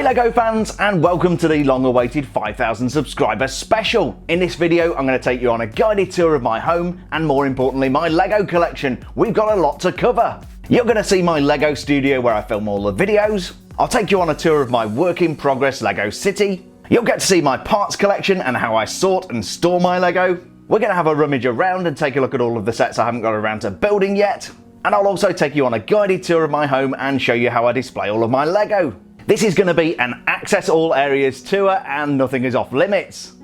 Hi LEGO fans, and welcome to the long-awaited 5,000 subscriber special. In this video I'm going to take you on a guided tour of my home and, more importantly, my LEGO collection. We've got a lot to cover. You're going to see my LEGO studio where I film all the videos. I'll take you on a tour of my work-in-progress LEGO city. You'll get to see my parts collection and how I sort and store my LEGO. We're going to have a rummage around and take a look at all of the sets I haven't got around to building yet. And I'll also take you on a guided tour of my home and show you how I display all of my LEGO. This is going to be an access all areas tour and nothing is off limits.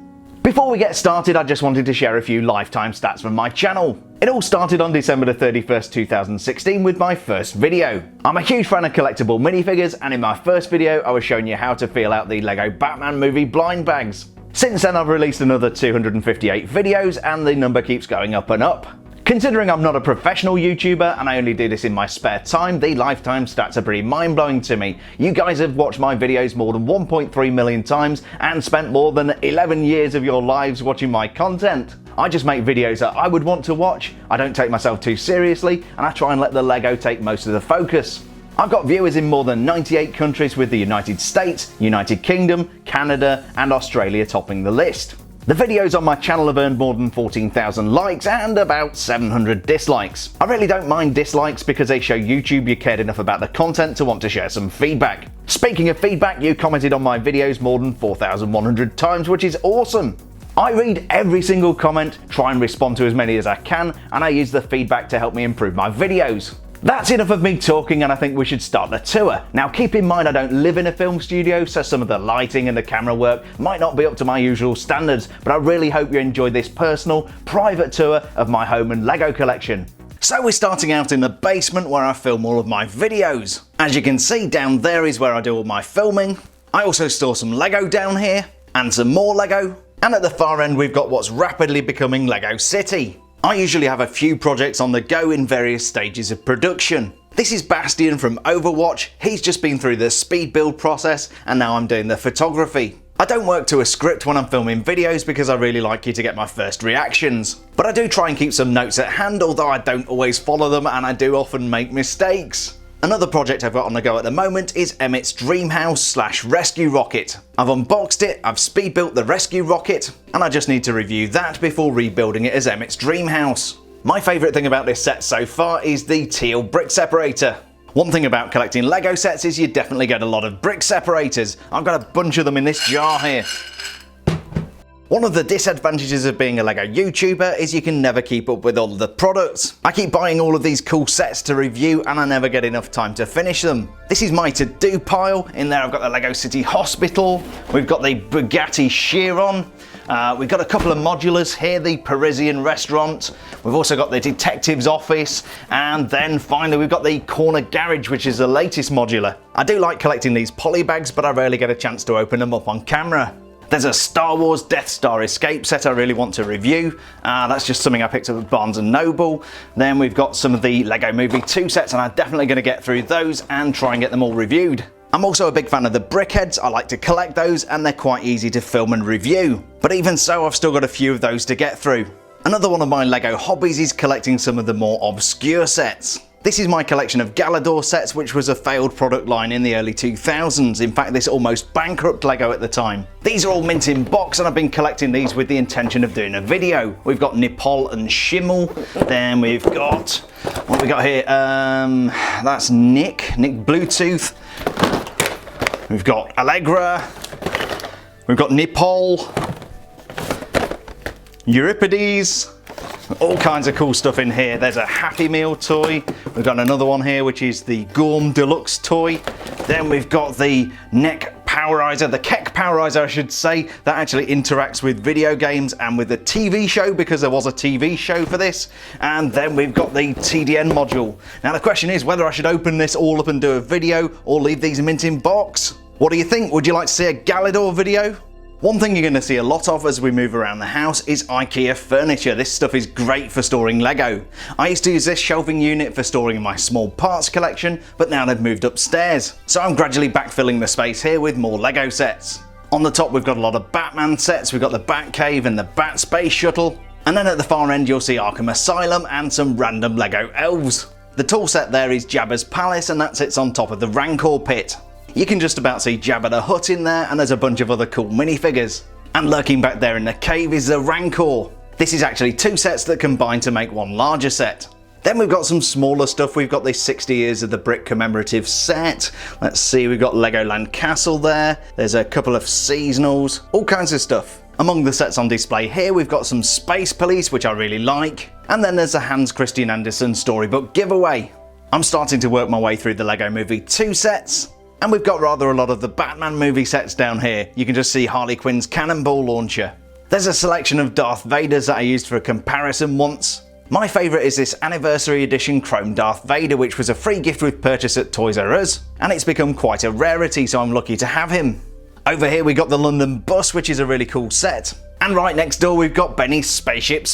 Before we get started, I just wanted to share a few lifetime stats from my channel. It all started on December 31st, 2016 with my first video. I'm a huge fan of collectible minifigures, and in my first video I was showing you how to feel out the LEGO Batman movie blind bags. Since then I've released another 258 videos and the number keeps going up and up. Considering I'm not a professional YouTuber and I only do this in my spare time, the lifetime stats are pretty mind-blowing to me. You guys have watched my videos more than 1.3 million times and spent more than 11 years of your lives watching my content. I just make videos that I would want to watch, I don't take myself too seriously, and I try and let the LEGO take most of the focus. I've got viewers in more than 98 countries, with the United States, United Kingdom, Canada and Australia topping the list. The videos on my channel have earned more than 14,000 likes and about 700 dislikes. I really don't mind dislikes because they show YouTube you cared enough about the content to want to share some feedback. Speaking of feedback, you commented on my videos more than 4,100 times, which is awesome. I read every single comment, try and respond to as many as I can, and I use the feedback to help me improve my videos. That's enough of me talking, and I think we should start the tour. Now keep in mind I don't live in a film studio, so some of the lighting and the camera work might not be up to my usual standards, but I really hope you enjoy this personal, private tour of my home and LEGO collection. So we're starting out in the basement where I film all of my videos. As you can see, down there is where I do all my filming. I also store some LEGO down here, and some more LEGO, and at the far end we've got what's rapidly becoming LEGO City. I usually have a few projects on the go in various stages of production. This is Bastian from Overwatch. He's just been through the speed build process and now I'm doing the photography. I don't work to a script when I'm filming videos because I really like you to get my first reactions. But I do try and keep some notes at hand, although I don't always follow them and I do often make mistakes. Another project I've got on the go at the moment is Emmett's Dream House / Rescue Rocket. I've unboxed it, I've speed built the rescue rocket, and I just need to review that before rebuilding it as Emmett's Dream House. My favourite thing about this set so far is the teal brick separator. One thing about collecting LEGO sets is you definitely get a lot of brick separators. I've got a bunch of them in this jar here. One of the disadvantages of being a LEGO YouTuber is you can never keep up with all of the products. I keep buying all of these cool sets to review and I never get enough time to finish them. This is my to-do pile. In there I've got the LEGO City Hospital, we've got the Bugatti Chiron, we've got a couple of modulars here, the Parisian restaurant, we've also got the detective's office, and then finally we've got the corner garage, which is the latest modular. I do like collecting these poly bags, but I rarely get a chance to open them up on camera. There's a Star Wars Death Star Escape set I really want to review. That's just something I picked up at Barnes & Noble. Then we've got some of the LEGO Movie 2 sets, and I'm definitely going to get through those and try and get them all reviewed. I'm also a big fan of the brickheads. I like to collect those and they're quite easy to film and review. But even so, I've still got a few of those to get through. Another one of my LEGO hobbies is collecting some of the more obscure sets. This is my collection of Galidor sets, which was a failed product line in the early 2000s. In fact, this almost bankrupt LEGO at the time. These are all mint in box and I've been collecting these with the intention of doing a video. We've got Nipol and Schimmel. Then we've got, what have we got here? That's Nick Bluetooth. We've got Allegra. We've got Nipol. Euripides. All kinds of cool stuff in here. There's a Happy Meal toy. We've got another one here, which is the Gorm Deluxe toy. Then we've got the neck powerizer, the Keck powerizer I should say, that actually interacts with video games and with the TV show, because there was a TV show for this. And then we've got the TDN module. Now the question is whether I should open this all up and do a video or leave these mint in box. What do you think? Would you like to see a Galidor video? One thing you're going to see a lot of as we move around the house is IKEA furniture. This stuff is great for storing LEGO. I used to use this shelving unit for storing my small parts collection, but now they've moved upstairs. So I'm gradually backfilling the space here with more LEGO sets. On the top we've got a lot of Batman sets, we've got the Batcave and the Bat Space Shuttle, and then at the far end you'll see Arkham Asylum and some random LEGO elves. The tool set there is Jabba's Palace and that sits on top of the Rancor pit. You can just about see Jabba the Hutt in there, and there's a bunch of other cool minifigures. And lurking back there in the cave is the Rancor. This is actually 2 sets that combine to make one larger set. Then we've got some smaller stuff. We've got this 60 Years of the Brick commemorative set. Let's see, we've got Legoland Castle there. There's a couple of seasonals, all kinds of stuff. Among the sets on display here, we've got some Space Police, which I really like. And then there's a Hans Christian Andersen storybook giveaway. I'm starting to work my way through the Lego Movie 2 sets. And we've got rather a lot of the Batman movie sets down here. You can just see Harley Quinn's cannonball launcher. There's a selection of Darth Vaders that I used for a comparison once. My favourite is this Anniversary Edition Chrome Darth Vader, which was a free gift with purchase at Toys R Us, and it's become quite a rarity, so I'm lucky to have him. Over here we got the London Bus, which is a really cool set. And right next door we've got Benny's Spaceship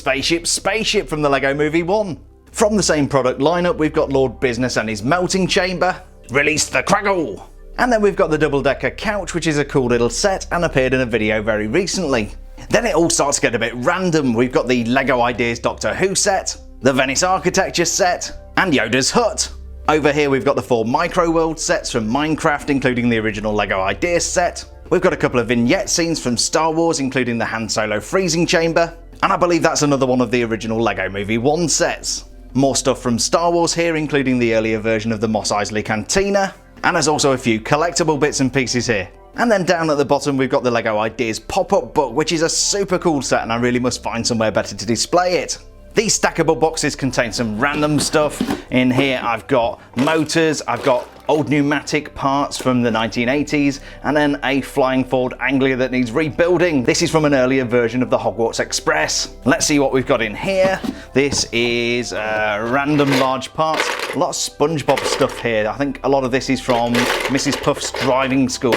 from the Lego Movie 1. From the same product lineup we've got Lord Business and his melting chamber. Release the Craggle! And then we've got the double-decker couch, which is a cool little set and appeared in a video very recently. Then it all starts to get a bit random. We've got the Lego Ideas Doctor Who set, the Venice Architecture set, and Yoda's hut. Over here we've got the 4 Micro World sets from Minecraft, including the original Lego Ideas set. We've got a couple of vignette scenes from Star Wars, including the Han Solo freezing chamber. And I believe that's another one of the original Lego Movie 1 sets. More stuff from Star Wars here, including the earlier version of the Mos Eisley Cantina. And there's also a few collectible bits and pieces here. And then down at the bottom we've got the Lego Ideas pop-up book, which is a super cool set and I really must find somewhere better to display it. These stackable boxes contain some random stuff. In here I've got motors, I've got old pneumatic parts from the 1980s, and then a flying Ford Anglia that needs rebuilding. This is from an earlier version of the Hogwarts Express. Let's see what we've got in here. This is random large parts. A lot of SpongeBob stuff here. I think a lot of this is from Mrs. Puff's driving school.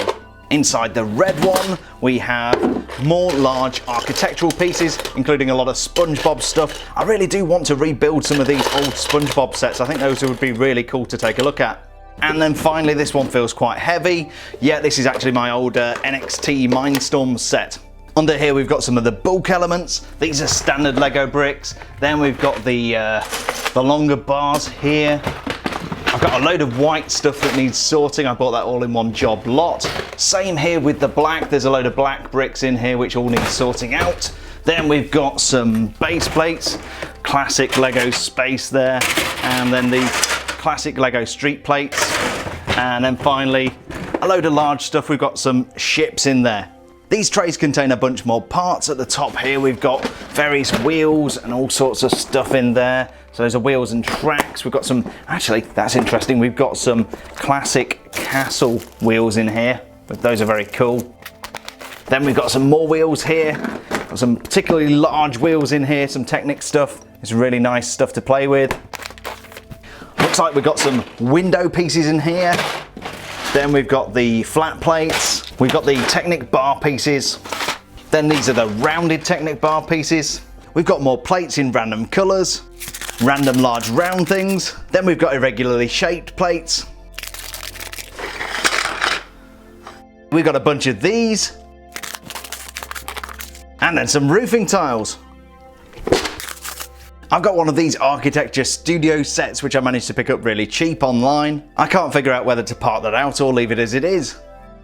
Inside the red one, we have more large architectural pieces, including a lot of SpongeBob stuff. I really do want to rebuild some of these old SpongeBob sets. I think those would be really cool to take a look at. And then finally, this one feels quite heavy. Yeah, this is actually my old NXT Mindstorm set. Under here we've got some of the bulk elements. These are standard Lego bricks. Then we've got the longer bars here. I've got a load of white stuff that needs sorting. I bought that all in one job lot. Same here with the black. There's a load of black bricks in here which all need sorting out. Then we've got some base plates, classic Lego space there, and then the classic Lego street plates. And then finally, a load of large stuff. We've got some ships in there. These trays contain a bunch more parts. At the top here we've got various wheels and all sorts of stuff in there. So those are wheels and tracks. We've got some, actually that's interesting, we've got some classic castle wheels in here, but those are very cool. Then we've got some more wheels here. Got some particularly large wheels in here, some Technic stuff. It's really nice stuff to play with. Looks like we've got some window pieces in here. Then we've got the flat plates. We've got the Technic bar pieces. Then these are the rounded Technic bar pieces. We've got more plates in random colours. Random large round things. Then we've got irregularly shaped plates. We've got a bunch of these. And then some roofing tiles. I've got one of these architecture studio sets which I managed to pick up really cheap online. I can't figure out whether to part that out or leave it as it is.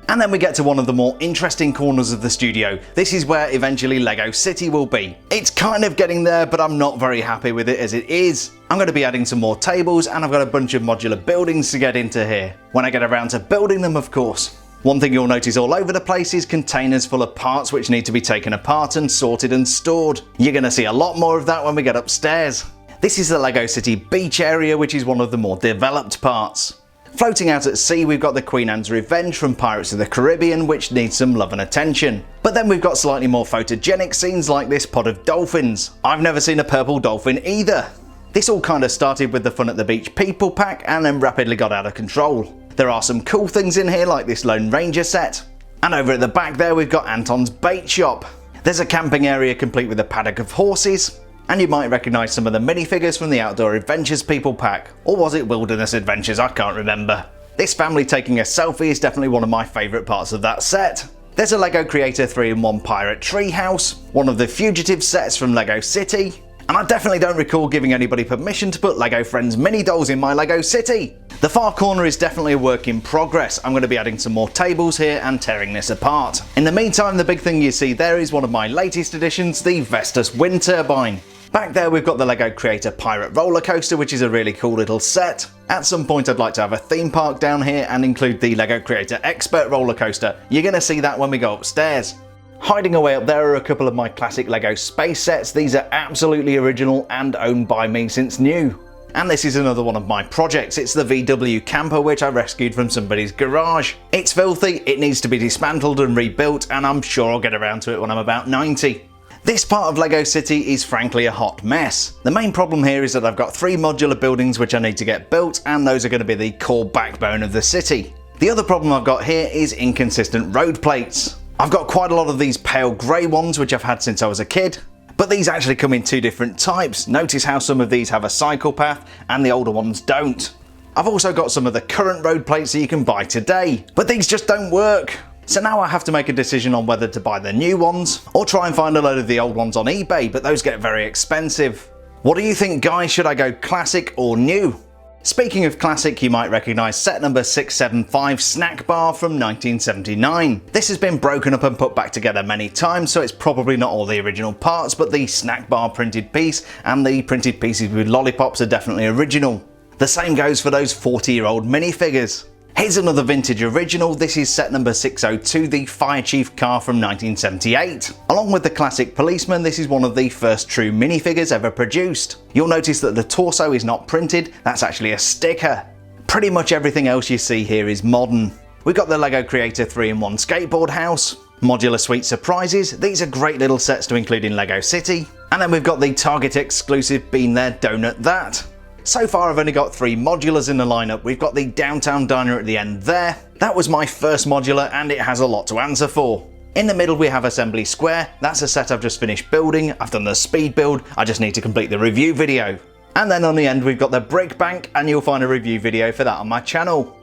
And then we get to one of the more interesting corners of the studio. This is where eventually Lego City will be. It's kind of getting there, but I'm not very happy with it as it is. I'm going to be adding some more tables, and I've got a bunch of modular buildings to get into here. When I get around to building them, of course. One thing you'll notice all over the place is containers full of parts which need to be taken apart and sorted and stored. You're going to see a lot more of that when we get upstairs. This is the Lego City beach area, which is one of the more developed parts. Floating out at sea, we've got the Queen Anne's Revenge from Pirates of the Caribbean, which needs some love and attention. But then we've got slightly more photogenic scenes like this pod of dolphins. I've never seen a purple dolphin either. This all kind of started with the Fun at the Beach people pack and then rapidly got out of control. There are some cool things in here like this Lone Ranger set. And over at the back there we've got Anton's bait shop. There's a camping area complete with a paddock of horses. And you might recognise some of the minifigures from the Outdoor Adventures people pack. Or was it Wilderness Adventures? I can't remember. This family taking a selfie is definitely one of my favourite parts of that set. There's a Lego Creator 3-in-1 Pirate Treehouse, one of the Fugitive sets from Lego City, and I definitely don't recall giving anybody permission to put Lego Friends mini dolls in my Lego City. The far corner is definitely a work in progress. I'm going to be adding some more tables here and tearing this apart. In the meantime, the big thing you see there is one of my latest additions, the Vestas wind turbine. Back there we've got the LEGO Creator Pirate roller coaster, which is a really cool little set. At some point I'd like to have a theme park down here and include the LEGO Creator Expert roller coaster. You're going to see that when we go upstairs. Hiding away up there are a couple of my classic LEGO space sets. These are absolutely original and owned by me since new. And this is another one of my projects. It's the VW camper, which I rescued from somebody's garage. It's filthy, it needs to be dismantled and rebuilt, and I'm sure I'll get around to it when I'm about 90. This part of LEGO City is frankly a hot mess. The main problem here is that I've got 3 modular buildings which I need to get built, and those are going to be the core backbone of the city. The other problem I've got here is inconsistent road plates. I've got quite a lot of these pale grey ones which I've had since I was a kid. But these actually come in 2 different types. Notice how some of these have a cycle path and the older ones don't. I've also got some of the current road plates that you can buy today, but these just don't work. So now I have to make a decision on whether to buy the new ones or try and find a load of the old ones on eBay, but those get very expensive. What do you think, guys? Should I go classic or new? Speaking of classic, you might recognise set number 675 Snack Bar from 1979. This has been broken up and put back together many times, so it's probably not all the original parts, but the Snack Bar printed piece and the printed pieces with lollipops are definitely original. The same goes for those 40-year-old minifigures. Here's another vintage original. This is set number 602, the Fire Chief car from 1978. Along with the classic policeman, this is one of the first true minifigures ever produced. You'll notice that the torso is not printed, that's actually a sticker. Pretty much everything else you see here is modern. We've got the LEGO Creator 3-in-1 skateboard house, modular suite surprises. These are great little sets to include in LEGO City. And then we've got the Target exclusive Been There Donut That. So far I've only got 3 modulars in the lineup. We've got the downtown diner at the end there. That was my first modular and it has a lot to answer for. In the middle we have Assembly Square. That's a set I've just finished building. I've done the speed build. I just need to complete the review video. And then on the end we've got the brick bank, and you'll find a review video for that on my channel.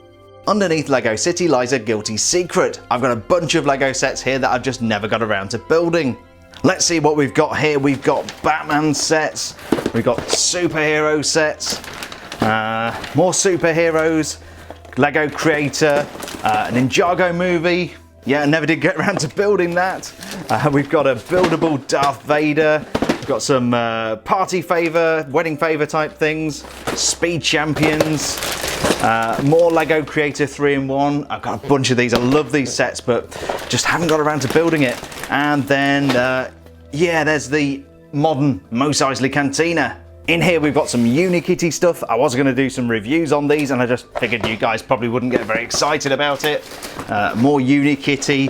Underneath LEGO City lies a guilty secret. I've got a bunch of LEGO sets here that I've just never got around to building. Let's see what we've got here. We've got Batman sets, we've got superhero sets, more superheroes, LEGO Creator, an Ninjago movie. Yeah, I never did get around to building that. We've got a buildable Darth Vader. We've got some party favour, wedding favour type things, Speed Champions, more LEGO Creator 3-in-1. I've got a bunch of these. I love these sets, but just haven't got around to building it. And then, yeah, there's the modern Mos Eisley Cantina. In here we've got some Unikitty stuff. I was going to do some reviews on these and I just figured you guys probably wouldn't get very excited about it. More Unikitty,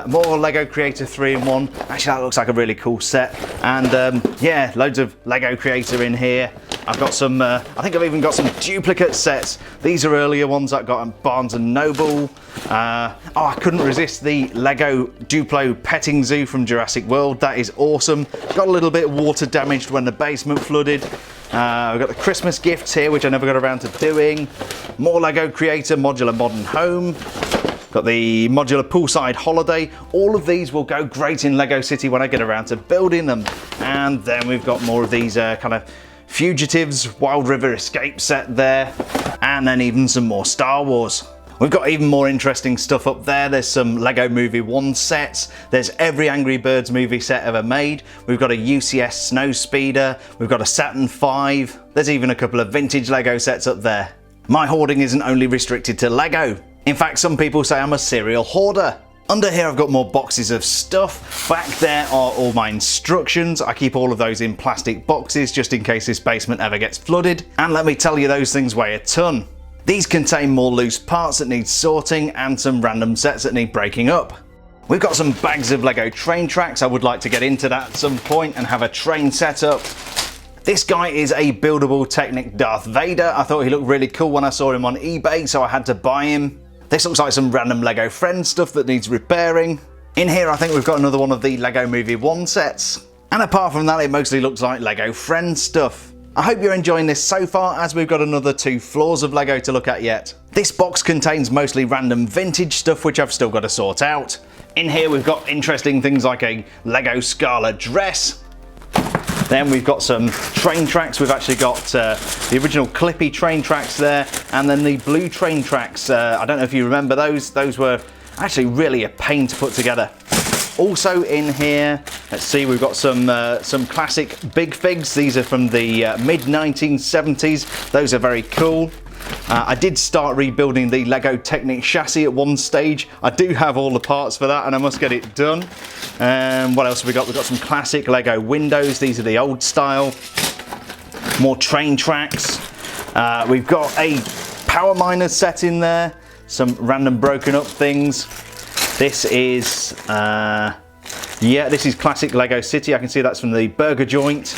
more LEGO Creator 3-in-1. Actually that looks like a really cool set. And yeah, loads of LEGO Creator in here. I've got some, I think I've even got some duplicate sets. These are earlier ones I got at Barnes & Noble. Oh, I couldn't resist the LEGO Duplo petting zoo from Jurassic World. That is awesome. Got a little bit water damaged when the basement flooded. We've got the Christmas gifts here, which I never got around to doing. More LEGO Creator Modular Modern Home. Got the modular poolside holiday. All of these will go great in LEGO City when I get around to building them. And then we've got more of these kind of Fugitives Wild River Escape set there, and then even some more Star Wars. We've got even more interesting stuff up there. There's some LEGO Movie 1 sets. There's every Angry Birds movie set ever made. We've got a UCS Snowspeeder. We've got a Saturn V. There's even a couple of vintage LEGO sets up there. My hoarding isn't only restricted to LEGO. In fact, some people say I'm a serial hoarder. Under here I've got more boxes of stuff. Back there are all my instructions. I keep all of those in plastic boxes just in case this basement ever gets flooded. And let me tell you, those things weigh a ton. These contain more loose parts that need sorting and some random sets that need breaking up. We've got some bags of LEGO train tracks. I would like to get into that at some point and have a train set up. This guy is a buildable Technic Darth Vader. I thought he looked really cool when I saw him on eBay, so I had to buy him. This looks like some random LEGO Friends stuff that needs repairing. In here I think we've got another one of the LEGO Movie 1 sets. And apart from that, it mostly looks like LEGO Friends stuff. I hope you're enjoying this so far, as we've got another 2 floors of LEGO to look at yet. This box contains mostly random vintage stuff which I've still got to sort out. In here we've got interesting things like a LEGO Scala dress, Then we've got some train tracks. We've actually got the original Clippy train tracks there, and then the blue train tracks. I don't know if you remember those. Those were actually really a pain to put together. Also in here, let's see, we've got some classic Big Figs. These are from the mid-1970s. Those are very cool. I did start rebuilding the Lego Technic chassis at one stage. I do have all the parts for that and I must get it done. What else have we got? We've got some classic Lego windows. These are the old style. More train tracks. We've got a power miner set in there. Some random broken up things. This is, this is classic Lego City. I can see that's from the burger joint.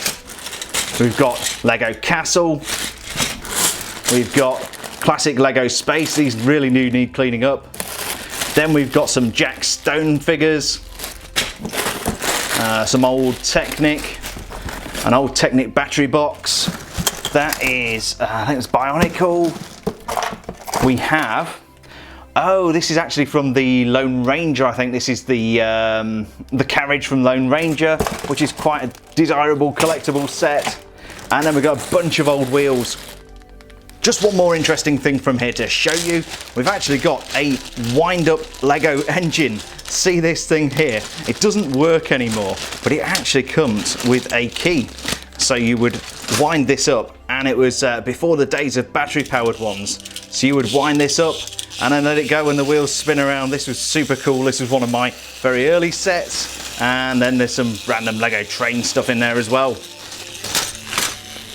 We've got Lego Castle. We've got classic Lego Space. These really do need cleaning up. Then we've got some Jack Stone figures. Some old Technic. An old Technic battery box. That is, I think it's Bionicle. We have, oh, this is actually from the Lone Ranger. I think this is the carriage from Lone Ranger, which is quite a desirable collectible set. And then we've got a bunch of old wheels. Just one more interesting thing from here to show you. We've actually got a wind-up Lego engine. See this thing here? It doesn't work anymore, but it actually comes with a key. So you would wind this up, and it was before the days of battery-powered ones. So you would wind this up and then let it go and the wheels spin around. This was super cool. This was one of my very early sets. And then there's some random Lego train stuff in there as well.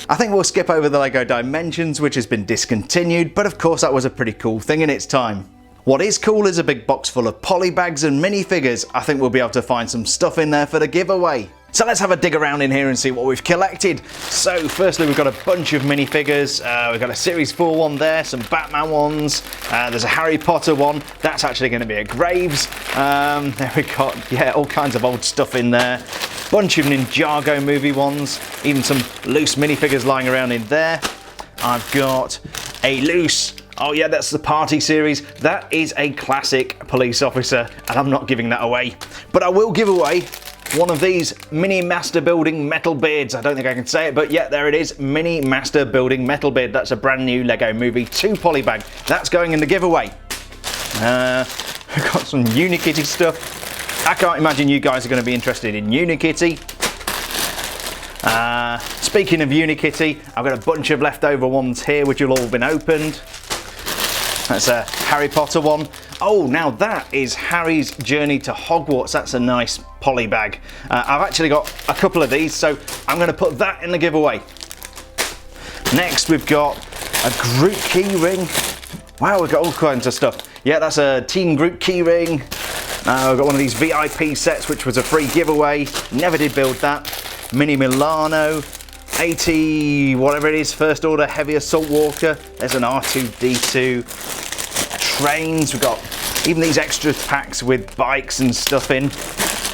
I think we'll skip over the Lego Dimensions, which has been discontinued, but of course that was a pretty cool thing in its time. What is cool is a big box full of poly bags and minifigures. I think we'll be able to find some stuff in there for the giveaway. So let's have a dig around in here and see what we've collected. So firstly, we've got a bunch of minifigures. We've got a Series 4 one there, some Batman ones. There's a Harry Potter one. That's actually going to be a Graves. There we got, yeah, all kinds of old stuff in there. Bunch of Ninjago movie ones. Even some loose minifigures lying around in there. I've got a loose, oh yeah, that's the Party series. That is a classic police officer, and I'm not giving that away. But I will give away one of these Mini Master Building Metal Beards. I don't think I can say it, but yeah, there it is. Mini Master Building Metal Beard. That's a brand new Lego Movie 2 poly bag. That's going in the giveaway. We've got some Unikitty stuff. I can't imagine you guys are going to be interested in Unikitty. Speaking of Unikitty, I've got a bunch of leftover ones here which have all been opened. That's a Harry Potter one. Oh, now that is Harry's Journey to Hogwarts. That's a nice poly bag. I've actually got a couple of these, so I'm going to put that in the giveaway. Next, we've got a Groot key ring. Wow, we've got all kinds of stuff. Yeah, that's a Team Groot key ring. We've got one of these VIP sets, which was a free giveaway. Never did build that. Mini Milano. 80, whatever it is, First Order Heavy Assault Walker. There's an R2-D2. Trains. We've got even these extra packs with bikes and stuff in.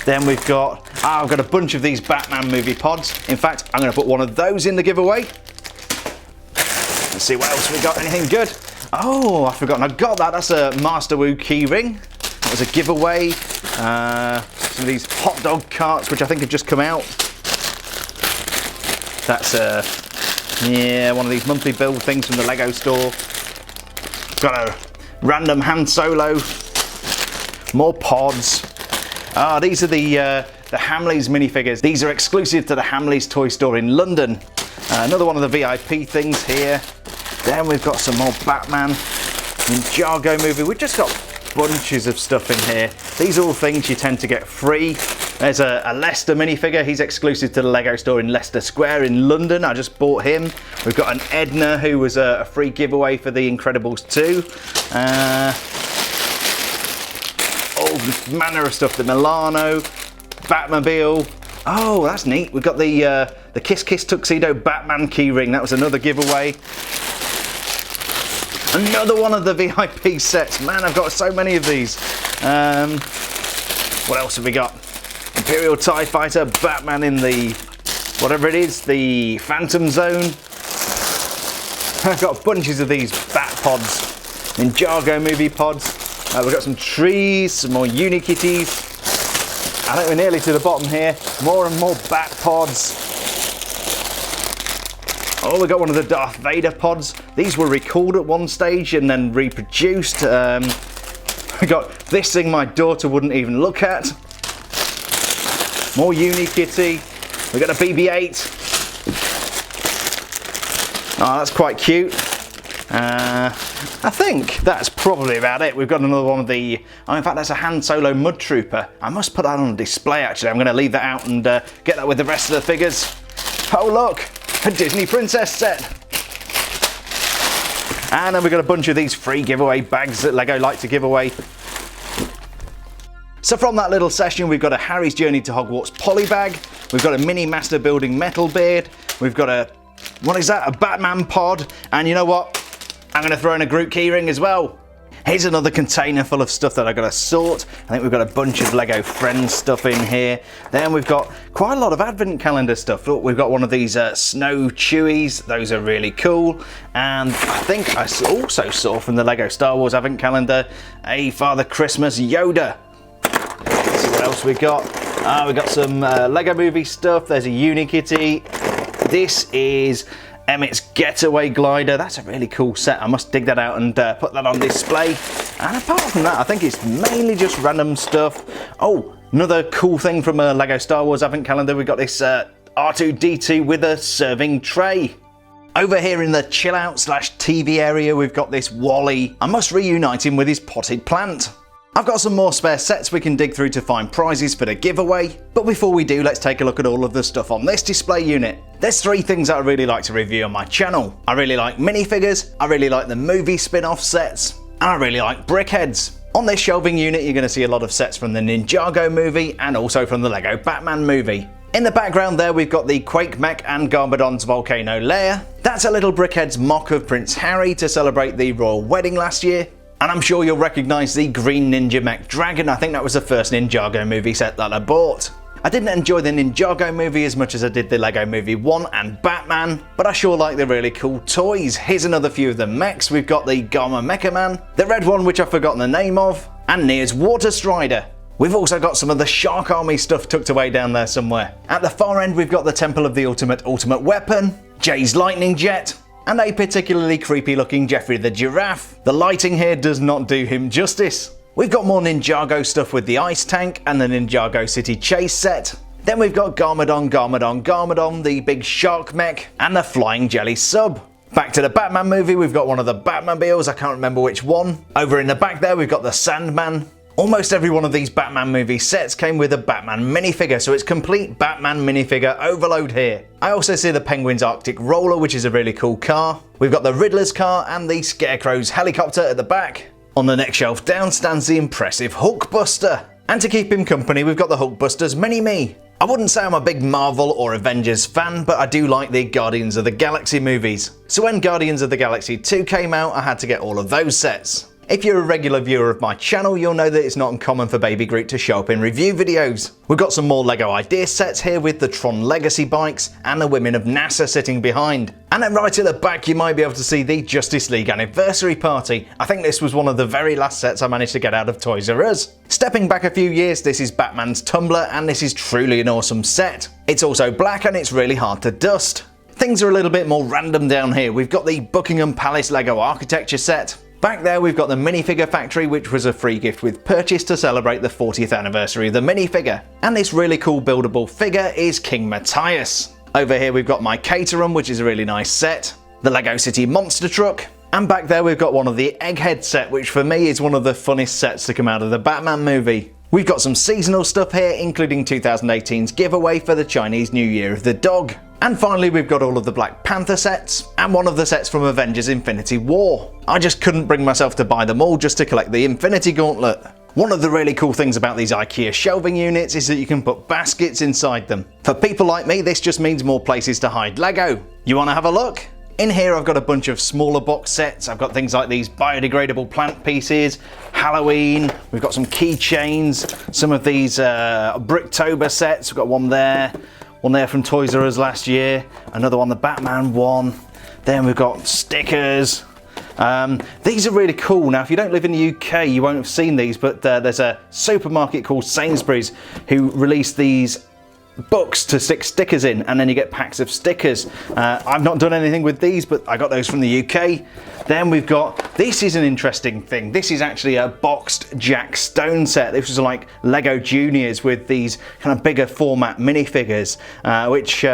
Then we've got, I've got a bunch of these Batman movie pods. In fact, I'm going to put one of those in the giveaway. Let's see what else we got. Anything good? Oh, I've forgotten I got that. That's a Master Wu key ring. That was a giveaway. Some of these hot dog carts, which I think have just come out. That's yeah, one of these monthly build things from the Lego store. Got a random Han Solo. More pods. These are the Hamleys minifigures. These are exclusive to the Hamleys toy store in London. Another one of the VIP things here. Then we've got some more Batman Ninjago movie. We've just got bunches of stuff in here. These are all things you tend to get free. There's a Leicester minifigure. He's exclusive to the Lego store in Leicester Square in London. I just bought him. We've got an Edna, who was a free giveaway for The Incredibles 2. All manner of stuff. The Milano, Batmobile. Oh, that's neat. We've got the Kiss Kiss Tuxedo Batman keyring. That was another giveaway. Another one of the VIP sets. Man, I've got so many of these. What else have we got? Imperial TIE Fighter, Batman in the, whatever it is, the Phantom Zone. I've got bunches of these Bat pods, Ninjago movie pods. We've got some trees, some more Unikitties. I think we're nearly to the bottom here. More and more Bat pods. Oh, we got one of the Darth Vader pods. These were recalled at one stage and then reproduced. We got this thing my daughter wouldn't even look at. More Unikitty. We got a BB-8. Oh, that's quite cute. I think that's probably about it. We've got another one of the, oh, in fact that's a Han Solo Mud Trooper. I must put that on display actually. I'm going to leave that out and get that with the rest of the figures. Oh look, a Disney Princess set. And then we've got a bunch of these free giveaway bags that LEGO like to give away. So from that little session, we've got a Harry's Journey to Hogwarts poly bag. We've got a mini Master Building metal beard. We've got a, what is that? A Batman pod. And you know what? I'm going to throw in a Groot keyring as well. Here's another container full of stuff that I've got to sort. I think we've got a bunch of LEGO Friends stuff in here. Then we've got quite a lot of advent calendar stuff. Look, we've got one of these Snow Chewies. Those are really cool. And I think I also saw from the LEGO Star Wars advent calendar a Father Christmas Yoda. Let's see what else we got. We've got some LEGO movie stuff. There's a Unikitty. This is Emmett's Getaway Glider. That's a really cool set. I must dig that out and put that on display. And apart from that, I think it's mainly just random stuff. Oh, another cool thing from a LEGO Star Wars advent calendar. We've got this R2-D2 with a serving tray. Over here in the chill out / TV area, we've got this Wally. I must reunite him with his potted plant. I've got some more spare sets we can dig through to find prizes for the giveaway, but before we do, let's take a look at all of the stuff on this display unit. There's three things that I really like to review on my channel. I really like minifigures, I really like the movie spin-off sets, and I really like brickheads. On this shelving unit, you're going to see a lot of sets from the Ninjago movie and also from the LEGO Batman movie. In the background there, we've got the Quake Mech and Garmadon's Volcano Lair. That's a little brickhead's mock of Prince Harry to celebrate the royal wedding last year. And I'm sure you'll recognise the Green Ninja Mech Dragon. I think that was the first Ninjago movie set that I bought. I didn't enjoy the Ninjago movie as much as I did the LEGO Movie 1 and Batman, but I sure like the really cool toys. Here's another few of the mechs. We've got the Gamma Mecha Man, the red one which I've forgotten the name of, and Near's Water Strider. We've also got some of the Shark Army stuff tucked away down there somewhere. At the far end we've got the Temple of the Ultimate Weapon, Jay's Lightning Jet, and a particularly creepy looking Geoffrey the Giraffe. The lighting here does not do him justice. We've got more Ninjago stuff with the Ice Tank and the Ninjago City Chase set. Then we've got Garmadon, the big shark mech, and the Flying Jelly Sub. Back to the Batman movie, we've got one of the Batmobiles, I can't remember which one. Over in the back there we've got the Sandman. Almost every one of these Batman movie sets came with a Batman minifigure, so it's complete Batman minifigure overload here. I also see the Penguin's Arctic Roller, which is a really cool car. We've got the Riddler's car and the Scarecrow's helicopter at the back. On the next shelf down stands the impressive Hulkbuster. And to keep him company, we've got the Hulkbuster's Mini-Me. I wouldn't say I'm a big Marvel or Avengers fan, but I do like the Guardians of the Galaxy movies. So when Guardians of the Galaxy 2 came out, I had to get all of those sets. If you're a regular viewer of my channel, you'll know that it's not uncommon for Baby Groot to show up in review videos. We've got some more LEGO idea sets here with the Tron Legacy bikes and the women of NASA sitting behind. And then right at the back you might be able to see the Justice League Anniversary Party. I think this was one of the very last sets I managed to get out of Toys R Us. Stepping back a few years, this is Batman's Tumbler and this is truly an awesome set. It's also black and it's really hard to dust. Things are a little bit more random down here. We've got the Buckingham Palace LEGO Architecture set. Back there we've got the Minifigure Factory, which was a free gift with purchase to celebrate the 40th anniversary of the minifigure. And this really cool buildable figure is King Matthias. Over here we've got my Caterham, which is a really nice set. The Lego City Monster Truck. And back there we've got one of the Egghead set, which for me is one of the funnest sets to come out of the Batman movie. We've got some seasonal stuff here, including 2018's giveaway for the Chinese New Year of the Dog. And finally we've got all of the Black Panther sets, and one of the sets from Avengers Infinity War. I just couldn't bring myself to buy them all just to collect the Infinity Gauntlet. One of the really cool things about these IKEA shelving units is that you can put baskets inside them. For people like me, this just means more places to hide Lego. You want to have a look? In here I've got a bunch of smaller box sets. I've got things like these biodegradable plant pieces, Halloween, we've got some keychains, some of these Bricktober sets. We've got one there from Toys R Us last year, another one, the Batman one. Then we've got stickers. These are really cool. Now if you don't live in the UK you won't have seen these, but there's a supermarket called Sainsbury's who released these books to stick stickers in, and then you get packs of stickers. I've not done anything with these, but I got those from the UK. Then we've got, this is an interesting thing. This is actually a boxed Jack Stone set. This was like Lego Juniors with these kind of bigger format minifigures, which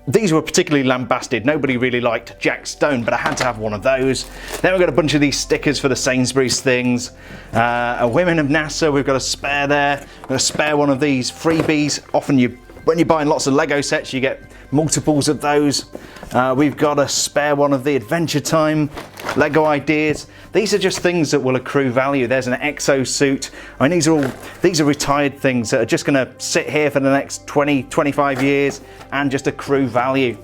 these were particularly lambasted. Nobody really liked Jack Stone, but I had to have one of those. Then we've got a bunch of these stickers for the Sainsbury's things. A Women of NASA, we've got a spare there. We've got a spare one of these freebies. Often when you're buying lots of Lego sets, you get multiples of those. We've got a spare one of the Adventure Time Lego ideas. These are just things that will accrue value. There's an exosuit. I mean, these are retired things that are just going to sit here for the next 20, 25 years and just accrue value.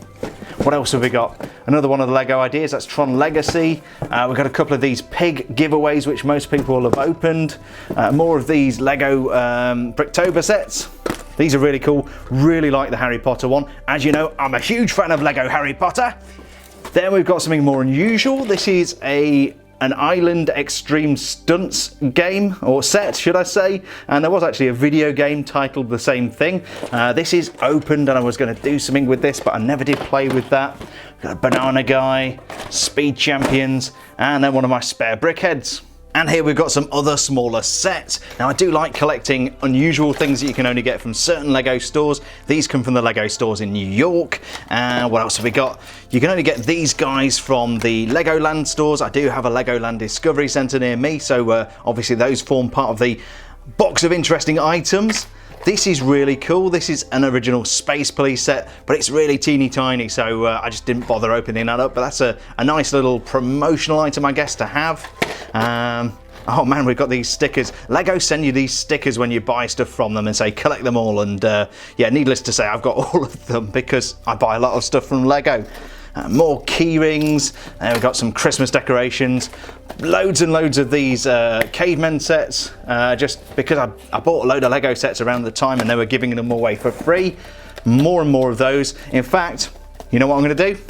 What else have we got? Another one of the Lego ideas, that's Tron Legacy. We've got a couple of these pig giveaways, which most people will have opened. More of these Lego Bricktober sets. These are really cool. Really like the Harry Potter one. As you know, I'm a huge fan of Lego Harry Potter. Then we've got something more unusual. This is an Island Extreme Stunts game, or set, should I say. And there was actually a video game titled the same thing. This is opened, and I was going to do something with this, but I never did play with that. Got a Banana Guy, Speed Champions, and then one of my spare brickheads. And here we've got some other smaller sets. Now, I do like collecting unusual things that you can only get from certain Lego stores. These come from the Lego stores in New York. And what else have we got? You can only get these guys from the Legoland stores. I do have a Legoland Discovery Centre near me, so obviously those form part of the box of interesting items. This is really cool. This is an original Space Police set, but it's really teeny tiny, so I just didn't bother opening that up. But that's a nice little promotional item, I guess, to have. Oh man, we've got these stickers. Lego send you these stickers when you buy stuff from them and say collect them all, and yeah, needless to say, I've got all of them because I buy a lot of stuff from Lego. More key rings, we've got some Christmas decorations, loads and loads of these cavemen sets, just because I bought a load of Lego sets around the time and they were giving them away for free. More and more of those. In fact, you know what I'm going to do?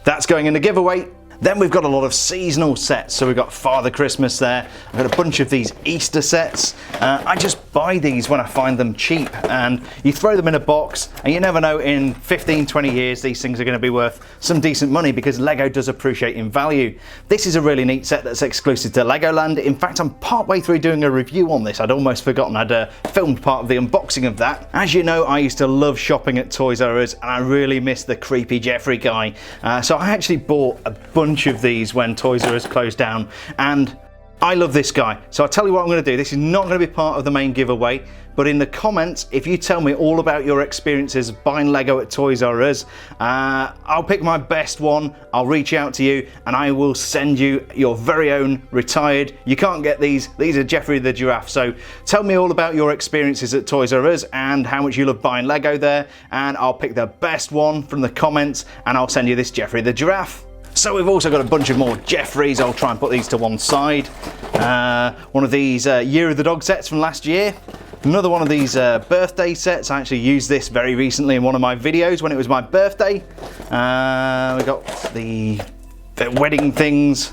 That's going in the giveaway. Then we've got a lot of seasonal sets. So we've got Father Christmas there. I've got a bunch of these Easter sets. I just buy these when I find them cheap, and you throw them in a box and you never know, in 15, 20 years these things are going to be worth some decent money because Lego does appreciate in value. This is a really neat set that's exclusive to Legoland. In fact, I'm partway through doing a review on this. I'd almost forgotten I'd filmed part of the unboxing of that. As you know, I used to love shopping at Toys R Us, and I really miss the creepy Jeffrey guy. So I actually bought a bunch of these when Toys R Us closed down, and I love this guy. So I'll tell you what I'm going to do. This is not going to be part of the main giveaway, but in the comments, if you tell me all about your experiences buying Lego at Toys R Us, I'll pick my best one, I'll reach out to you, and I will send you your very own retired. You can't get these are Jeffrey the Giraffe. So tell me all about your experiences at Toys R Us and how much you love buying Lego there, and I'll pick the best one from the comments and I'll send you this Jeffrey the Giraffe. So we've also got a bunch of more Jeffreys. I'll try and put these to one side. One of these Year of the Dog sets from last year. Another one of these birthday sets. I actually used this very recently in one of my videos when it was my birthday. We got the wedding things.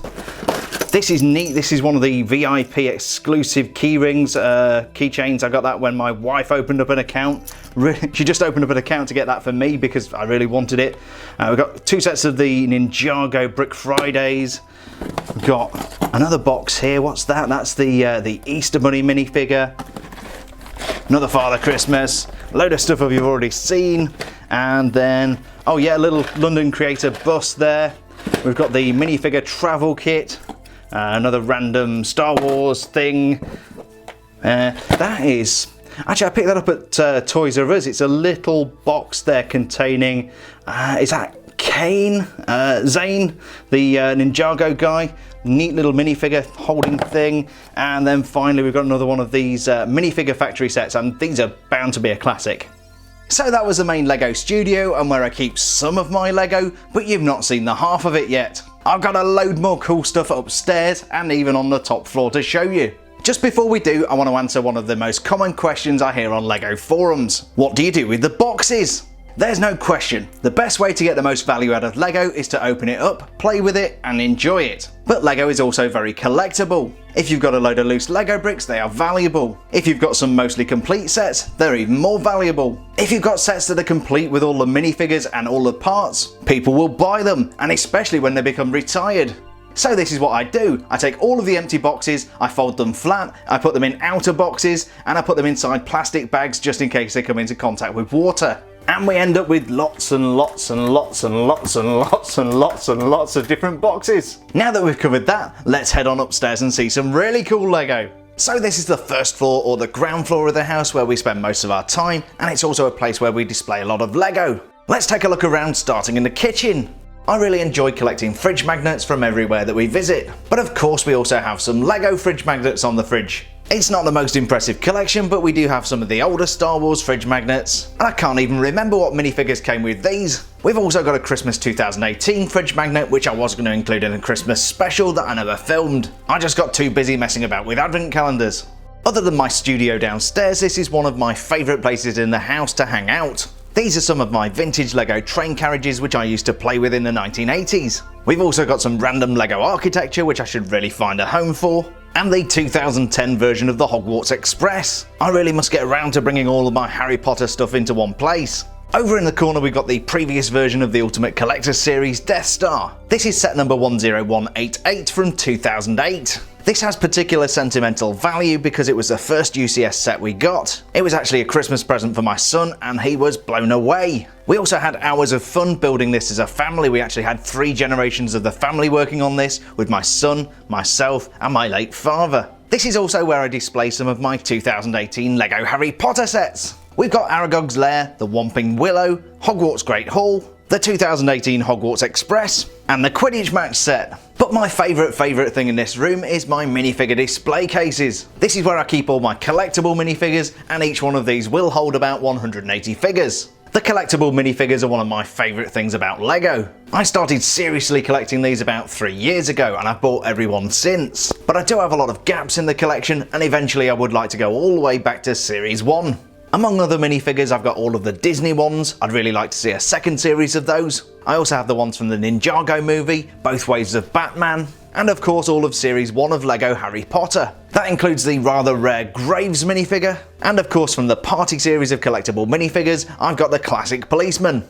This is neat. This is one of the VIP exclusive key rings, keychains. I got that when my wife opened up an account. She just opened up an account to get that for me because I really wanted it. We've got two sets of the Ninjago Brick Fridays. We've got another box here. What's that? That's the Easter Bunny minifigure. Another Father Christmas. A load of stuff you've already seen. And then, oh yeah, a little London Creator bus there. We've got the minifigure travel kit. Another random Star Wars thing. That is... Actually, I picked that up at Toys R Us. It's a little box there containing... is that Kane? Zane, the Ninjago guy. Neat little minifigure holding thing. And then finally, we've got another one of these minifigure factory sets. And these are bound to be a classic. So that was the main Lego studio and where I keep some of my Lego, but you've not seen the half of it yet. I've got a load more cool stuff upstairs and even on the top floor to show you. Just before we do, I want to answer one of the most common questions I hear on Lego forums. What do you do with the boxes? There's no question, the best way to get the most value out of Lego is to open it up, play with it and enjoy it. But Lego is also very collectible. If you've got a load of loose Lego bricks, they are valuable. If you've got some mostly complete sets, they're even more valuable. If you've got sets that are complete with all the minifigures and all the parts, people will buy them, and especially when they become retired. So this is what I do. I take all of the empty boxes, I fold them flat, I put them in outer boxes, and I put them inside plastic bags just in case they come into contact with water. And we end up with lots and lots and lots and lots and lots and lots and lots of different boxes. Now that we've covered that, let's head on upstairs and see some really cool Lego. So this is the first floor or the ground floor of the house where we spend most of our time, and it's also a place where we display a lot of Lego. Let's take a look around, starting in the kitchen. I really enjoy collecting fridge magnets from everywhere that we visit, but of course we also have some Lego fridge magnets on the fridge. It's not the most impressive collection, but we do have some of the older Star Wars fridge magnets, and I can't even remember what minifigures came with these. We've also got a Christmas 2018 fridge magnet, which I was going to include in a Christmas special that I never filmed. I just got too busy messing about with advent calendars. Other than my studio downstairs, this is one of my favourite places in the house to hang out. These are some of my vintage Lego train carriages which I used to play with in the 1980s. We've also got some random Lego architecture which I should really find a home for, and the 2010 version of the Hogwarts Express. I really must get around to bringing all of my Harry Potter stuff into one place. Over in the corner we've got the previous version of the Ultimate Collector Series Death Star. This is set number 10188 from 2008. This has particular sentimental value because it was the first UCS set we got. It was actually a Christmas present for my son and he was blown away. We also had hours of fun building this as a family. We actually had 3 generations of the family working on this, with my son, myself and my late father. This is also where I display some of my 2018 Lego Harry Potter sets. We've got Aragog's Lair, the Whomping Willow, Hogwarts Great Hall, the 2018 Hogwarts Express, and the Quidditch match set. But my favourite thing in this room is my minifigure display cases. This is where I keep all my collectible minifigures, and each one of these will hold about 180 figures. The collectible minifigures are one of my favourite things about Lego. I started seriously collecting these about 3 years ago, and I've bought every one since. But I do have a lot of gaps in the collection, and eventually I would like to go all the way back to Series 1. Among other minifigures, I've got all of the Disney ones. I'd really like to see a second series of those. I also have the ones from the Ninjago movie, both waves of Batman, and of course all of Series 1 of Lego Harry Potter. That includes the rather rare Graves minifigure, and of course from the Party series of collectible minifigures, I've got the classic policeman.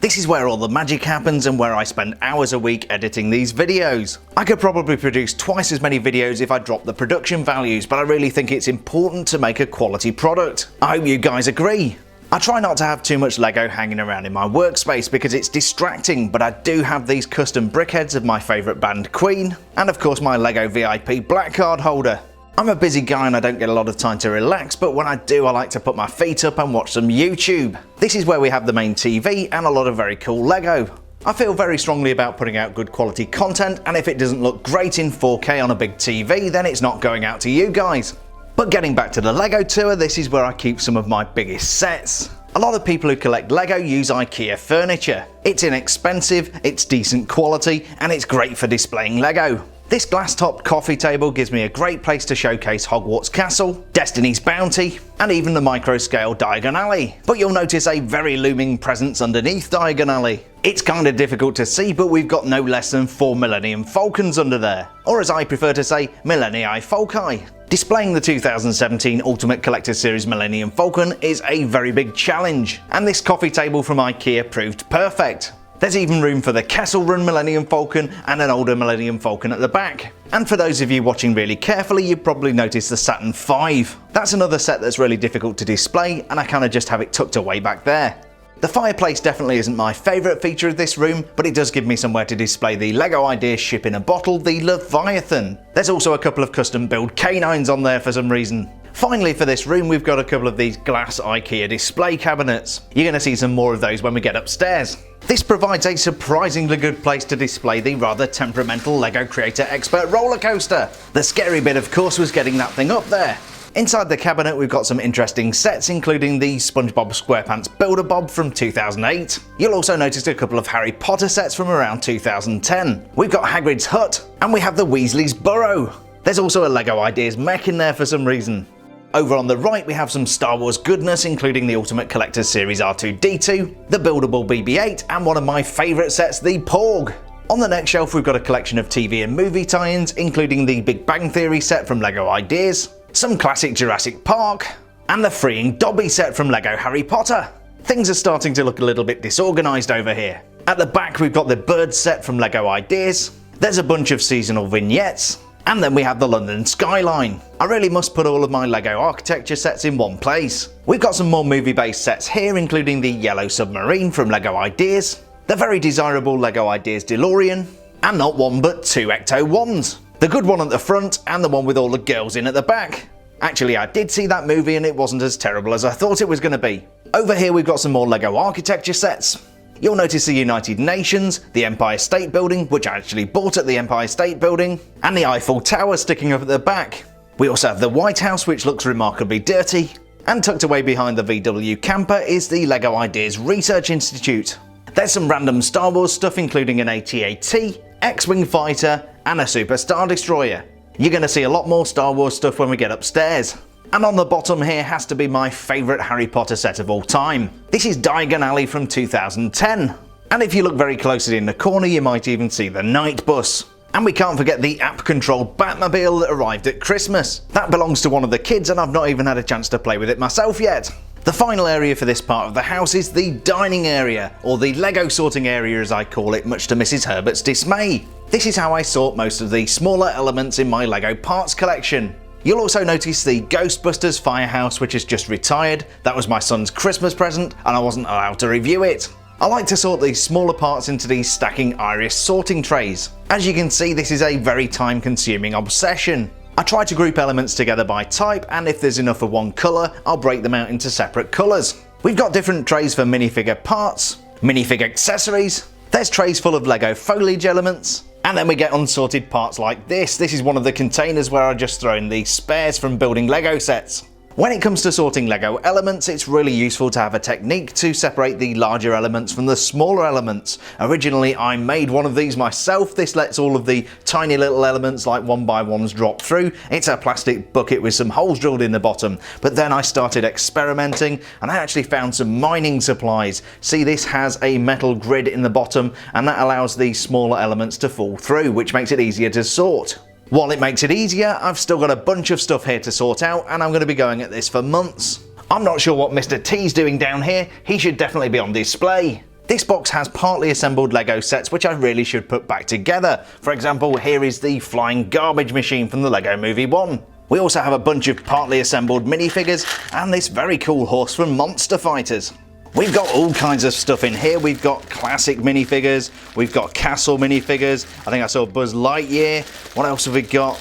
This is where all the magic happens and where I spend hours a week editing these videos. I could probably produce twice as many videos if I dropped the production values, but I really think it's important to make a quality product. I hope you guys agree. I try not to have too much Lego hanging around in my workspace because it's distracting, but I do have these custom brickheads of my favourite band Queen, and of course my Lego VIP black card holder. I'm a busy guy and I don't get a lot of time to relax, but when I do I like to put my feet up and watch some YouTube. This is where we have the main TV and a lot of very cool Lego. I feel very strongly about putting out good quality content, and if it doesn't look great in 4K on a big TV, then it's not going out to you guys. But getting back to the Lego tour, this is where I keep some of my biggest sets. A lot of people who collect Lego use IKEA furniture. It's inexpensive, it's decent quality, and it's great for displaying Lego. This glass-topped coffee table gives me a great place to showcase Hogwarts Castle, Destiny's Bounty, and even the micro-scale Diagon Alley. But you'll notice a very looming presence underneath Diagon Alley. It's kinda difficult to see, but we've got no less than 4 Millennium Falcons under there. Or as I prefer to say, Millennium Falci. Displaying the 2017 Ultimate Collector Series Millennium Falcon is a very big challenge, and this coffee table from IKEA proved perfect. There's even room for the Kessel Run Millennium Falcon and an older Millennium Falcon at the back. And for those of you watching really carefully, you've probably noticed the Saturn V. That's another set that's really difficult to display, and I kinda just have it tucked away back there. The fireplace definitely isn't my favourite feature of this room, but it does give me somewhere to display the Lego Idea ship in a bottle, the Leviathan. There's also a couple of custom build canines on there for some reason. Finally, for this room we've got a couple of these glass IKEA display cabinets. You're going to see some more of those when we get upstairs. This provides a surprisingly good place to display the rather temperamental Lego Creator Expert roller coaster. The scary bit of course was getting that thing up there. Inside the cabinet we've got some interesting sets, including the SpongeBob SquarePants Builder-Bob from 2008. You'll also notice a couple of Harry Potter sets from around 2010. We've got Hagrid's hut, and we have the Weasley's burrow. There's also a Lego Ideas mech in there for some reason. Over on the right we have some Star Wars goodness, including the Ultimate Collector's Series R2-D2, the buildable BB-8, and one of my favourite sets, the Porg. On the next shelf we've got a collection of TV and movie tie-ins, including the Big Bang Theory set from LEGO Ideas, some classic Jurassic Park, and the Freeing Dobby set from LEGO Harry Potter. Things are starting to look a little bit disorganised over here. At the back we've got the Bird set from LEGO Ideas, there's a bunch of seasonal vignettes, and then we have the London skyline. I really must put all of my LEGO architecture sets in one place. We've got some more movie-based sets here, including the Yellow Submarine from LEGO Ideas, the very desirable LEGO Ideas DeLorean, and not one but two Ecto-1s. The good one at the front and the one with all the girls in at the back. Actually, I did see that movie and it wasn't as terrible as I thought it was going to be. Over here we've got some more LEGO architecture sets. You'll notice the United Nations, the Empire State Building, which I actually bought at the Empire State Building, and the Eiffel Tower sticking up at the back. We also have the White House, which looks remarkably dirty, and tucked away behind the VW camper is the LEGO Ideas Research Institute. There's some random Star Wars stuff, including an AT-AT, X-Wing fighter, and a Super Star Destroyer. You're going to see a lot more Star Wars stuff when we get upstairs. And on the bottom here has to be my favourite Harry Potter set of all time. This is Diagon Alley from 2010. And if you look very closely in the corner you might even see the Night Bus. And we can't forget the app-controlled Batmobile that arrived at Christmas. That belongs to one of the kids and I've not even had a chance to play with it myself yet. The final area for this part of the house is the dining area, or the Lego sorting area as I call it, much to Mrs. Herbert's dismay. This is how I sort most of the smaller elements in my Lego parts collection. You'll also notice the Ghostbusters firehouse, which has just retired. That was my son's Christmas present and I wasn't allowed to review it. I like to sort these smaller parts into these stacking iris sorting trays. As you can see, this is a very time-consuming obsession. I try to group elements together by type, and if there's enough of one colour, I'll break them out into separate colours. We've got different trays for minifigure parts, minifig accessories, there's trays full of Lego foliage elements, and then we get unsorted parts like this. This is one of the containers where I just throw in the spares from building Lego sets. When it comes to sorting Lego elements, it's really useful to have a technique to separate the larger elements from the smaller elements. Originally I made one of these myself. This lets all of the tiny little elements like 1x1s drop through. It's a plastic bucket with some holes drilled in the bottom. But then I started experimenting and I actually found some mining supplies. See, this has a metal grid in the bottom and that allows the smaller elements to fall through, which makes it easier to sort. While it makes it easier, I've still got a bunch of stuff here to sort out and I'm going to be going at this for months. I'm not sure what Mr. T's doing down here, he should definitely be on display. This box has partly assembled Lego sets which I really should put back together. For example, here is the flying garbage machine from the Lego Movie 1. We also have a bunch of partly assembled minifigures and this very cool horse from Monster Fighters. We've got all kinds of stuff in here. We've got classic minifigures, we've got castle minifigures, I think I saw Buzz Lightyear. What else have we got?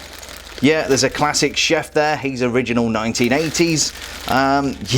Yeah, there's a classic chef there, he's original 1980s.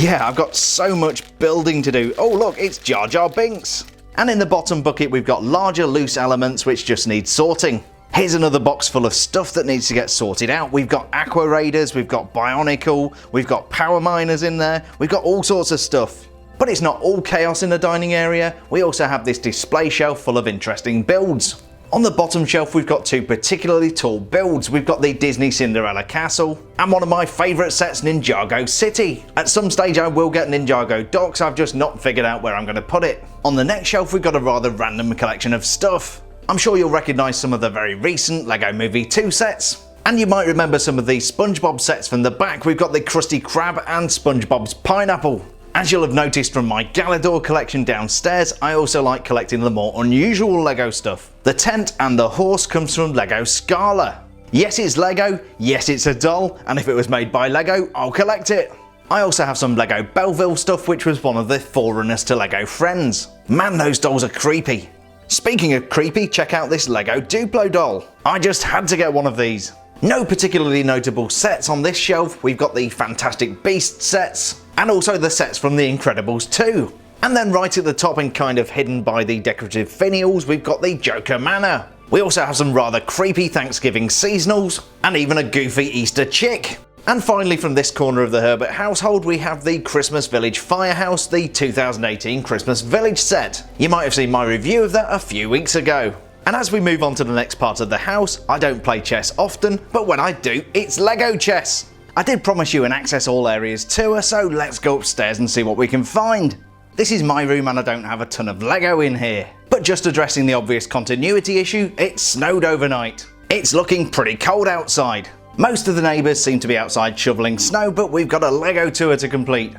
Yeah, I've got so much building to do. Oh look, it's Jar Jar Binks. And in the bottom bucket we've got larger loose elements which just need sorting. Here's another box full of stuff that needs to get sorted out. We've got Aqua Raiders, we've got Bionicle, we've got Power Miners in there, we've got all sorts of stuff. But it's not all chaos in the dining area, we also have this display shelf full of interesting builds. On the bottom shelf we've got two particularly tall builds. We've got the Disney Cinderella Castle and one of my favourite sets, Ninjago City. At some stage I will get Ninjago Docks, I've just not figured out where I'm going to put it. On the next shelf we've got a rather random collection of stuff. I'm sure you'll recognise some of the very recent Lego Movie 2 sets. And you might remember some of the SpongeBob sets from the back. We've got the Krusty Krab and SpongeBob's Pineapple. As you'll have noticed from my Galidor collection downstairs, I also like collecting the more unusual Lego stuff. The tent and the horse comes from Lego Scala. Yes, it's Lego, yes, it's a doll, and if it was made by Lego, I'll collect it. I also have some Lego Belville stuff, which was one of the forerunners to Lego Friends. Man, those dolls are creepy. Speaking of creepy, check out this Lego Duplo doll. I just had to get one of these. No particularly notable sets on this shelf. We've got the Fantastic Beasts sets, and also the sets from The Incredibles 2. And then right at the top and kind of hidden by the decorative finials, we've got the Joker Manor. We also have some rather creepy Thanksgiving seasonals, and even a goofy Easter chick. And finally, from this corner of the Herbert household, we have the Christmas Village Firehouse, the 2018 Christmas Village set. You might have seen my review of that a few weeks ago. And as we move on to the next part of the house, I don't play chess often, but when I do, it's Lego chess. I did promise you an access all areas tour, so let's go upstairs and see what we can find. This is my room and I don't have a ton of Lego in here. But just addressing the obvious continuity issue, it snowed overnight. It's looking pretty cold outside. Most of the neighbours seem to be outside shoveling snow, but we've got a Lego tour to complete.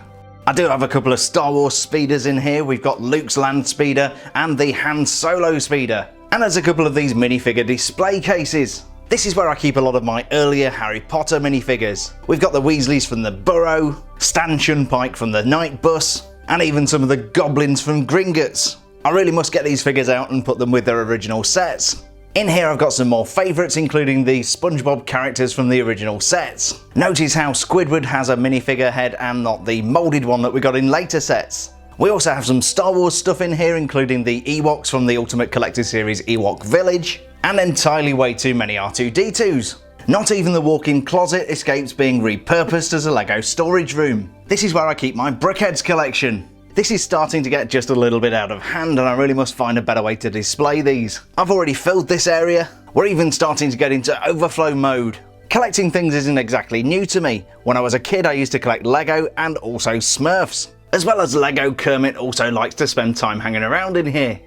I do have a couple of Star Wars speeders in here. We've got Luke's Land Speeder and the Han Solo Speeder. And there's a couple of these minifigure display cases. This is where I keep a lot of my earlier Harry Potter minifigures. We've got the Weasleys from the Burrow, Stan Shunpike from the Night Bus, and even some of the goblins from Gringotts. I really must get these figures out and put them with their original sets. In here I've got some more favourites, including the SpongeBob characters from the original sets. Notice how Squidward has a minifigure head and not the moulded one that we got in later sets. We also have some Star Wars stuff in here, including the Ewoks from the Ultimate Collector Series Ewok Village, and entirely way too many R2-D2s. Not even the walk-in closet escapes being repurposed as a Lego storage room. This is where I keep my Brickheads collection. This is starting to get just a little bit out of hand and I really must find a better way to display these. I've already filled this area. We're even starting to get into overflow mode. Collecting things isn't exactly new to me. When I was a kid I used to collect Lego and also Smurfs. As well as Lego, Kermit also likes to spend time hanging around in here.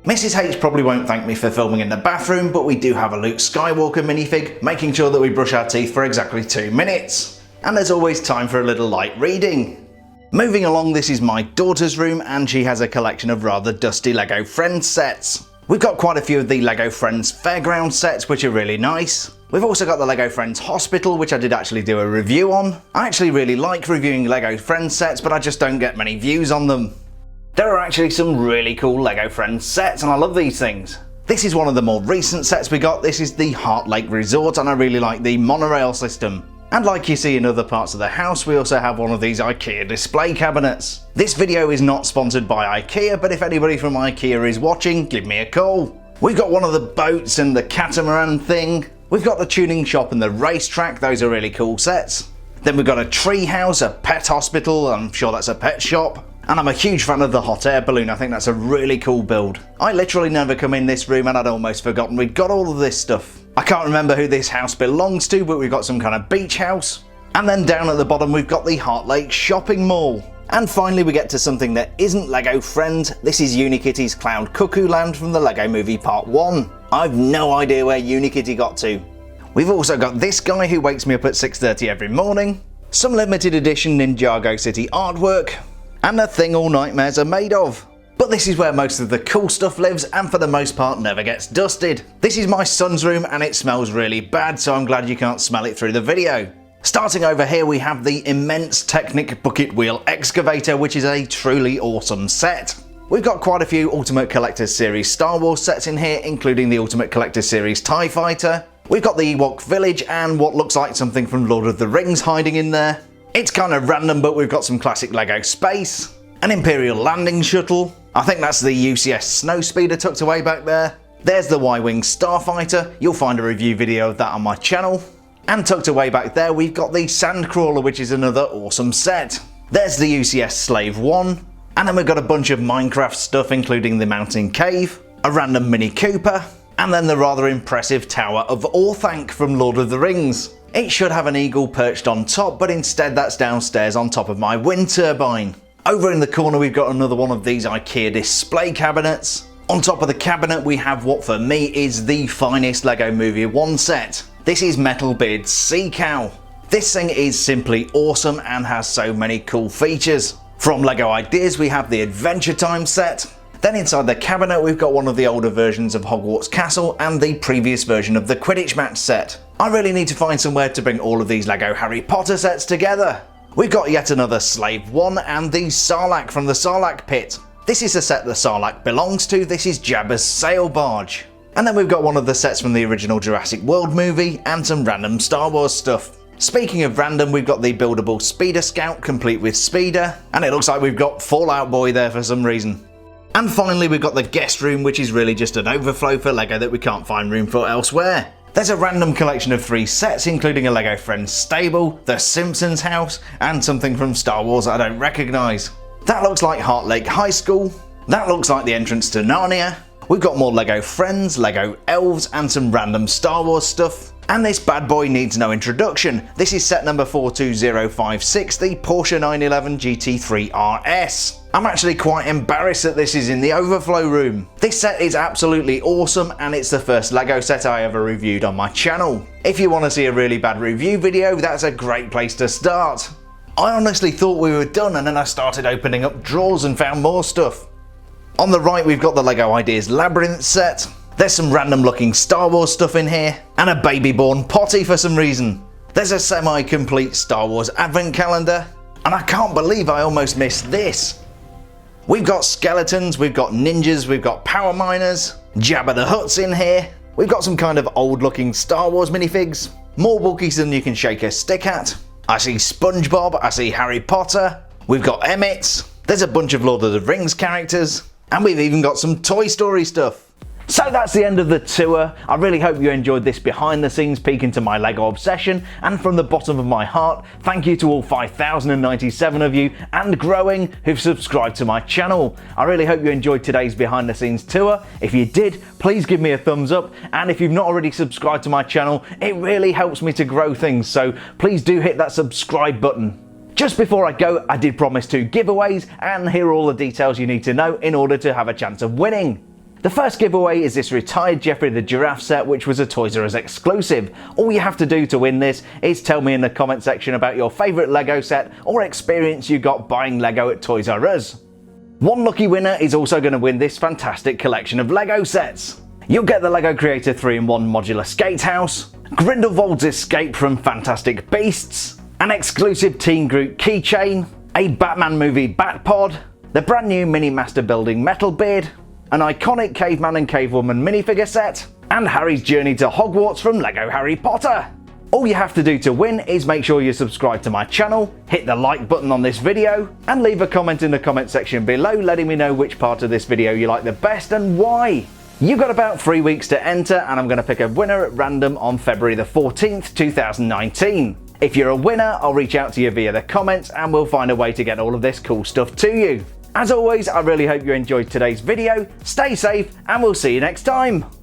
Mrs H probably won't thank me for filming in the bathroom, but we do have a Luke Skywalker minifig, making sure that we brush our teeth for exactly 2 minutes. And there's always time for a little light reading. Moving along, this is my daughter's room and she has a collection of rather dusty Lego Friends sets. We've got quite a few of the Lego Friends Fairground sets, which are really nice. We've also got the Lego Friends Hospital, which I did actually do a review on. I actually really like reviewing Lego Friends sets, but I just don't get many views on them. There are actually some really cool Lego Friends sets and I love these things. This is one of the more recent sets we got. This is the Heart Lake Resort and I really like the monorail system. And like you see in other parts of the house, we also have one of these IKEA display cabinets. This video is not sponsored by IKEA, but if anybody from IKEA is watching, give me a call. We've got one of the boats and the catamaran thing. We've got the tuning shop and the racetrack, those are really cool sets. Then we've got a tree house, a pet hospital, I'm sure that's a pet shop. And I'm a huge fan of the hot air balloon, I think that's a really cool build. I literally never come in this room and I'd almost forgotten we'd got all of this stuff. I can't remember who this house belongs to, but we've got some kind of beach house. And then down at the bottom we've got the Heart Lake Shopping Mall. And finally we get to something that isn't Lego Friends. This is Unikitty's Cloud Cuckoo Land from the Lego Movie Part 1. I've no idea where Unikitty got to. We've also got this guy who wakes me up at 6:30 every morning, some limited edition Ninjago City artwork, and a thing all nightmares are made of. But this is where most of the cool stuff lives and for the most part never gets dusted. This is my son's room and it smells really bad, so I'm glad you can't smell it through the video. Starting over here we have the immense Technic Bucket Wheel Excavator, which is a truly awesome set. We've got quite a few Ultimate Collector Series Star Wars sets in here, including the Ultimate Collector Series TIE Fighter. We've got the Ewok Village and what looks like something from Lord of the Rings hiding in there. It's kind of random, but we've got some classic Lego Space, an Imperial Landing Shuttle. I think that's the UCS Snowspeeder tucked away back there. There's the Y-Wing Starfighter, you'll find a review video of that on my channel. And tucked away back there we've got the Sandcrawler, which is another awesome set. There's the UCS Slave 1, and then we've got a bunch of Minecraft stuff including the Mountain Cave, a random Mini Cooper, and then the rather impressive Tower of Orthanc from Lord of the Rings. It should have an eagle perched on top, but instead that's downstairs on top of my wind turbine. Over in the corner we've got another one of these IKEA display cabinets. On top of the cabinet we have what for me is the finest Lego Movie 1 set. This is Metalbeard's Sea Cow. This thing is simply awesome and has so many cool features. From Lego Ideas we have the Adventure Time set. Then inside the cabinet we've got one of the older versions of Hogwarts Castle and the previous version of the Quidditch match set. I really need to find somewhere to bring all of these Lego Harry Potter sets together. We've got yet another Slave 1 and the Sarlacc from the Sarlacc Pit. This is the set the Sarlacc belongs to, this is Jabba's sail barge. And then we've got one of the sets from the original Jurassic World movie and some random Star Wars stuff. Speaking of random, we've got the buildable Speeder Scout complete with Speeder, and it looks like we've got Fallout Boy there for some reason. And finally we've got the guest room, which is really just an overflow for Lego that we can't find room for elsewhere. There's a random collection of 3 sets, including a Lego Friends stable, the Simpsons house, and something from Star Wars I don't recognise. That looks like Heart Lake High School. That looks like the entrance to Narnia. We've got more Lego Friends, Lego Elves, and some random Star Wars stuff. And this bad boy needs no introduction. This is set number 42056, the Porsche 911 GT3 RS. I'm actually quite embarrassed that this is in the overflow room. This set is absolutely awesome, and it's the first LEGO set I ever reviewed on my channel. If you want to see a really bad review video, that's a great place to start. I honestly thought we were done, and then I started opening up drawers and found more stuff. On the right we've got the LEGO Ideas Labyrinth set. There's some random looking Star Wars stuff in here, and a baby born potty for some reason. There's a semi-complete Star Wars advent calendar, and I can't believe I almost missed this. We've got skeletons, we've got ninjas, we've got power miners, Jabba the Hutt's in here. We've got some kind of old looking Star Wars minifigs, more Wookiees than you can shake a stick at. I see SpongeBob, I see Harry Potter, we've got Emmets, there's a bunch of Lord of the Rings characters, and we've even got some Toy Story stuff. So that's the end of the tour. I really hope you enjoyed this behind the scenes peek into my LEGO obsession, and from the bottom of my heart, thank you to all 5,097 of you, and growing, who've subscribed to my channel. I really hope you enjoyed today's behind the scenes tour. If you did, please give me a thumbs up, and if you've not already subscribed to my channel, it really helps me to grow things, so please do hit that subscribe button. Just before I go, I did promise 2 giveaways, and here are all the details you need to know in order to have a chance of winning. The first giveaway is this retired Geoffrey the Giraffe set, which was a Toys R Us exclusive. All you have to do to win this is tell me in the comment section about your favourite LEGO set or experience you got buying LEGO at Toys R Us. One lucky winner is also going to win this fantastic collection of LEGO sets. You'll get the LEGO Creator 3-in-1 Modular Skate House, Grindelwald's Escape from Fantastic Beasts, an exclusive Teen Groot keychain, a Batman movie Bat Pod, the brand new Mini Master Building Metal Beard, an iconic Caveman and Cavewoman minifigure set, and Harry's Journey to Hogwarts from LEGO Harry Potter. All you have to do to win is make sure you subscribe to my channel, hit the like button on this video, and leave a comment in the comment section below letting me know which part of this video you like the best and why. You've got about 3 weeks to enter, and I'm going to pick a winner at random on February the 14th, 2019. If you're a winner, I'll reach out to you via the comments and we'll find a way to get all of this cool stuff to you. As always, I really hope you enjoyed today's video, stay safe, and we'll see you next time!